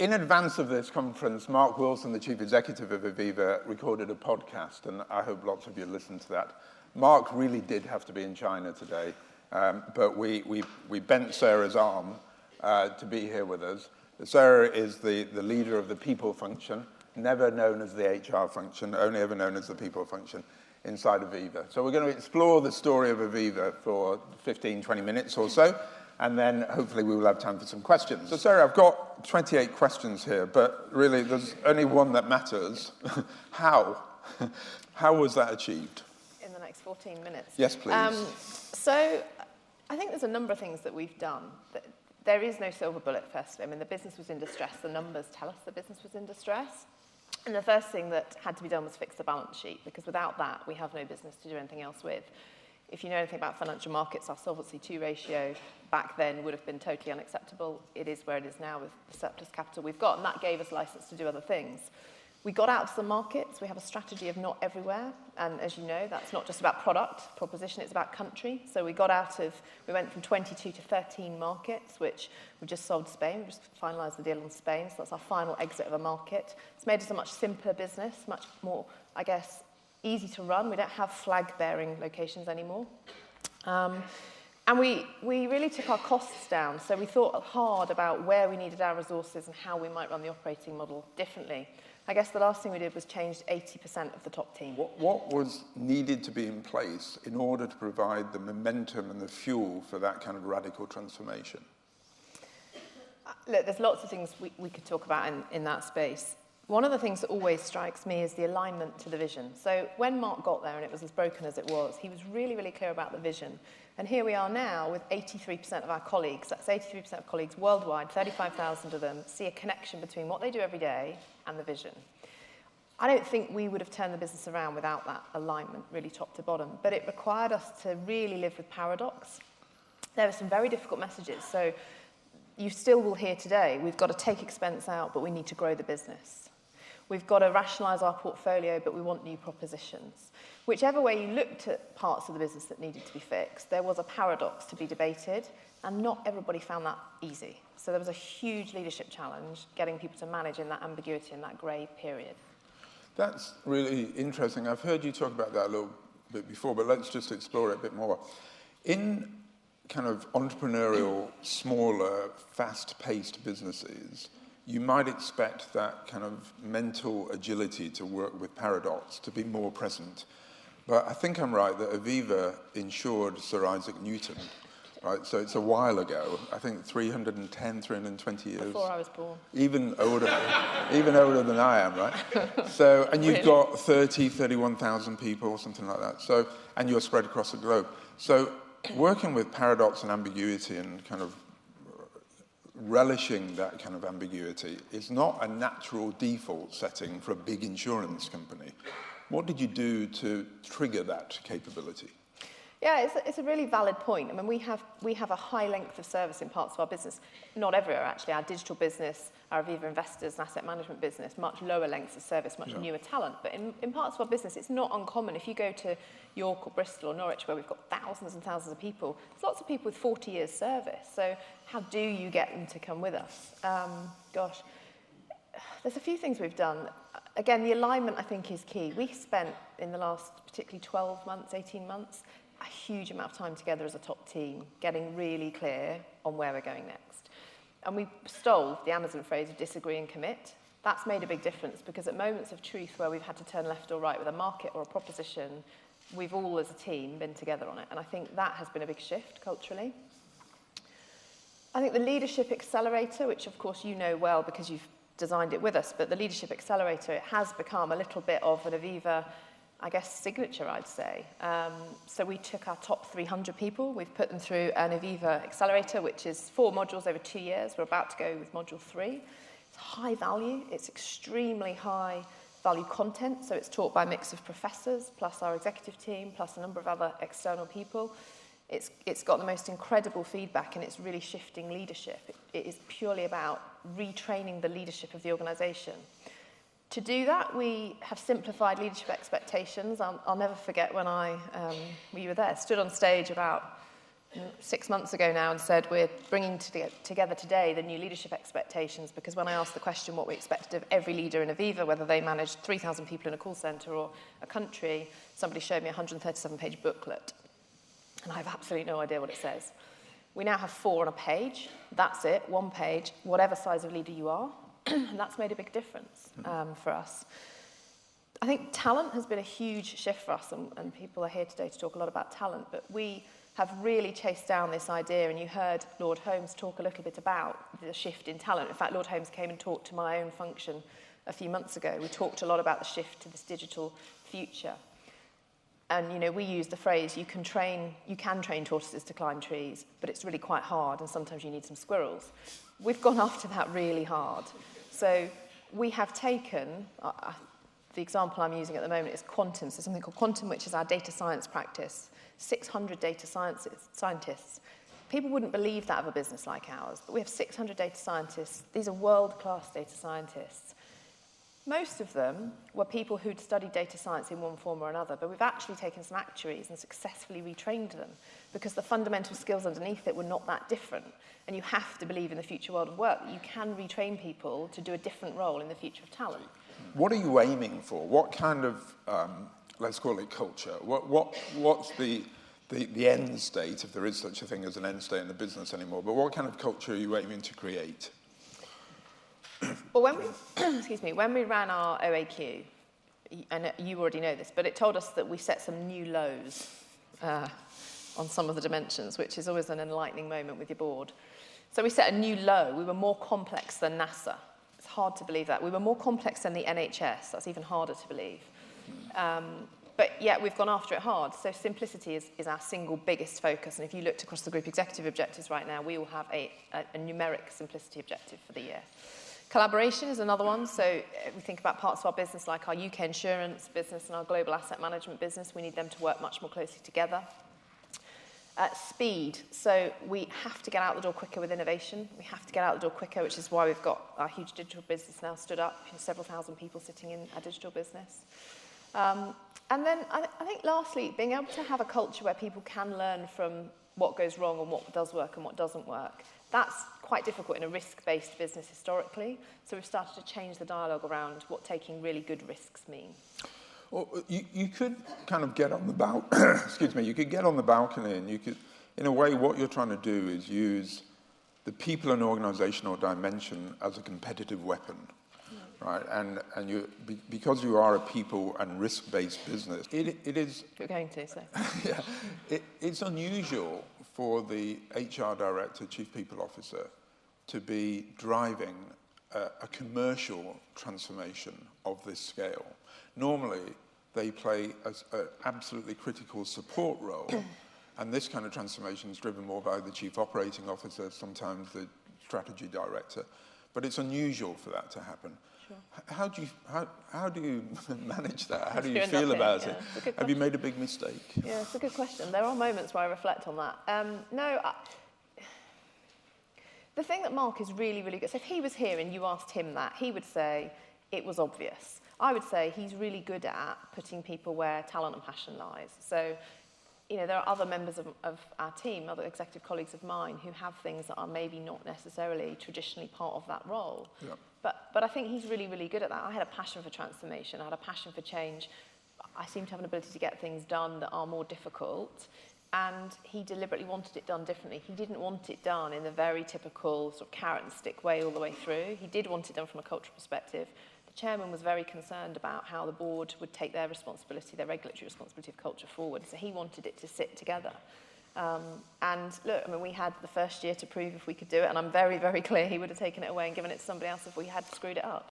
In advance of this conference, Mark Wilson, the chief executive of Aviva, recorded a podcast, and I hope lots of you listened to that. Mark really did have to be in China today, but we bent Sarah's arm to be here with us. Sarah is the leader of the people function, never known as the HR function, only ever known as the people function inside Aviva. So we're going to explore the story of Aviva for 15, 20 minutes or so, and then hopefully we will have time for some questions. So Sarah, I've got 28 questions here, but really there's only one that matters. How? How was that achieved? In the next 14 minutes. Yes, please. So I think there's a number of things that we've done. There is no silver bullet, firstly. I mean, the business was in distress. The numbers tell us the business was in distress. And the first thing that had to be done was fix the balance sheet, because without that, we have no business to do anything else with. If you know anything about financial markets, our Solvency II ratio back then would have been totally unacceptable. It is where it is now with the surplus capital we've got, and that gave us license to do other things. We got out to the markets. We have a strategy of not everywhere. And as you know, that's not just about product proposition, it's about country. So we went from 22 to 13 markets, which we just sold Spain. We just finalised the deal on Spain. So that's our final exit of a market. It's made us a much simpler business, much more, I guess, easy to run. We don't have flag-bearing locations anymore. And we really took our costs down. So we thought hard about where we needed our resources and how we might run the operating model differently. I guess the last thing we did was change 80% of the top team. What was needed to be in place in order to provide the momentum and the fuel for that kind of radical transformation? Look, there's lots of things we could talk about in that space. One of the things that always strikes me is the alignment to the vision. So when Mark got there and it was as broken as it was, he was really, really clear about the vision. And here we are now with 83% of our colleagues, that's 83% of colleagues worldwide, 35,000 of them, see a connection between what they do every day and the vision. I don't think we would have turned the business around without that alignment, really top to bottom. But it required us to really live with paradox. There were some very difficult messages. So you still will hear today, we've got to take expense out, but we need to grow the business. We've got to rationalise our portfolio, but we want new propositions. Whichever way you looked at parts of the business that needed to be fixed, there was a paradox to be debated, and not everybody found that easy. So there was a huge leadership challenge, getting people to manage in that ambiguity in that grey period. That's really interesting. I've heard you talk about that a little bit before, but let's just explore it a bit more. In kind of entrepreneurial, smaller, fast-paced businesses, you might expect that kind of mental agility to work with paradox to be more present. But I think I'm right that Aviva insured Sir Isaac Newton, right? So it's a while ago, I think 320 years. Before I was born. Even older than I am, right? So, and you've got 31,000 people, something like that. So, and you're spread across the globe. So working with paradox and ambiguity and kind of relishing that kind of ambiguity is not a natural default setting for a big insurance company. What did you do to trigger that capability? Yeah, it's a really valid point. I mean, we have a high length of service in parts of our business. Not everywhere, actually. Our digital business, our Aviva Investors and asset management business, much lower lengths of service, much newer talent. But in parts of our business, it's not uncommon. If you go to York or Bristol or Norwich, where we've got thousands and thousands of people, there's lots of people with 40 years service. So how do you get them to come with us? There's a few things we've done. Again, the alignment, I think, is key. We spent, in the last particularly 12 months, 18 months, a huge amount of time together as a top team, getting really clear on where we're going next. And we stole the Amazon phrase of disagree and commit. That's made a big difference, because at moments of truth where we've had to turn left or right with a market or a proposition, we've all as a team been together on it. And I think that has been a big shift culturally. I think the Leadership Accelerator, which of course you know well because you've designed it with us, but the Leadership Accelerator, it has become a little bit of an Aviva, I guess, signature, I'd say. So we took our top 300 people, we've put them through an Aviva Accelerator, which is 4 modules over 2 years. We're about to go with module 3. It's high value, it's extremely high value content, so it's taught by a mix of professors, plus our executive team, plus a number of other external people. It's got the most incredible feedback, and it's really shifting leadership. It is purely about retraining the leadership of the organisation. To do that, we have simplified leadership expectations. I'll never forget when we were there, stood on stage about 6 months ago now and said we're bringing together today the new leadership expectations, because when I asked the question what we expected of every leader in Aviva, whether they managed 3,000 people in a call centre or a country, somebody showed me a 137-page booklet. And I have absolutely no idea what it says. We now have 4 on a page. That's it, 1 page, whatever size of leader you are. And that's made a big difference for us. I think talent has been a huge shift for us, and people are here today to talk a lot about talent, but we have really chased down this idea, and you heard Lord Holmes talk a little bit about the shift in talent. In fact, Lord Holmes came and talked to my own function a few months ago. We talked a lot about the shift to this digital future. And, you know, we use the phrase, you can train tortoises to climb trees, but it's really quite hard, and sometimes you need some squirrels. We've gone after that really hard. So we have taken, the example I'm using at the moment is quantum. So something called quantum, which is our data science practice. 600 data scientists. People wouldn't believe that of a business like ours, but we have 600 data scientists. These are world-class data scientists. Most of them were people who'd studied data science in one form or another, but we've actually taken some actuaries and successfully retrained them because the fundamental skills underneath it were not that different. And you have to believe in the future world of work that you can retrain people to do a different role in the future of talent. What are you aiming for? What kind of, let's call it culture? What's the end state, if there is such a thing as an end state in the business anymore, but what kind of culture are you aiming to create? Well, when we ran our OAQ, and you already know this, but it told us that we set some new lows on some of the dimensions, which is always an enlightening moment with your board. So we set a new low. We were more complex than NASA. It's hard to believe that. We were more complex than the NHS. That's even harder to believe. But yet we've gone after it hard. So simplicity is our single biggest focus. And if you looked across the group executive objectives right now, we will have a numeric simplicity objective for the year. Collaboration is another one. So we think about parts of our business like our UK insurance business and our global asset management business. We need them to work much more closely together. Speed. So we have to get out the door quicker with innovation. We have to get out the door quicker, which is why we've got our huge digital business now stood up. Several thousand people sitting in our digital business. And then I think lastly, being able to have a culture where people can learn from what goes wrong and what does work and what doesn't work. That's quite difficult in a risk-based business historically. So we've started to change the dialogue around what taking really good risks mean. Well, you could kind of get on the balcony. You could get on the balcony, and you could, in a way, what you're trying to do is use the people and organizational dimension as a competitive weapon, right? And you, because you are a people and risk-based business, it is. You're going to say. Yeah, it's unusual for the HR director, chief people officer, to be driving a commercial transformation of this scale. Normally, they play an absolutely critical support role, and this kind of transformation is driven more by the chief operating officer, sometimes the strategy director, but it's unusual for that to happen. Sure. How do you manage that? How do you feel about it? Have you made a big mistake? Yeah, it's a good question. There are moments where I reflect on that. The thing that Mark is really, really good, so if he was here and you asked him that, he would say it was obvious. I would say he's really good at putting people where talent and passion lies. So, you know, there are other members of our team, other executive colleagues of mine, who have things that are maybe not necessarily traditionally part of that role. Yeah. But I think he's really, really good at that. I had a passion for transformation. I had a passion for change. I seem to have an ability to get things done that are more difficult. And he deliberately wanted it done differently. He didn't want it done in the very typical sort of carrot and stick way all the way through. He did want it done from a cultural perspective. The chairman was very concerned about how the board would take their responsibility, their regulatory responsibility of culture forward. So he wanted it to sit together. And look, I mean, we had the first year to prove if we could do it, and I'm very, very clear he would have taken it away and given it to somebody else if we had screwed it up.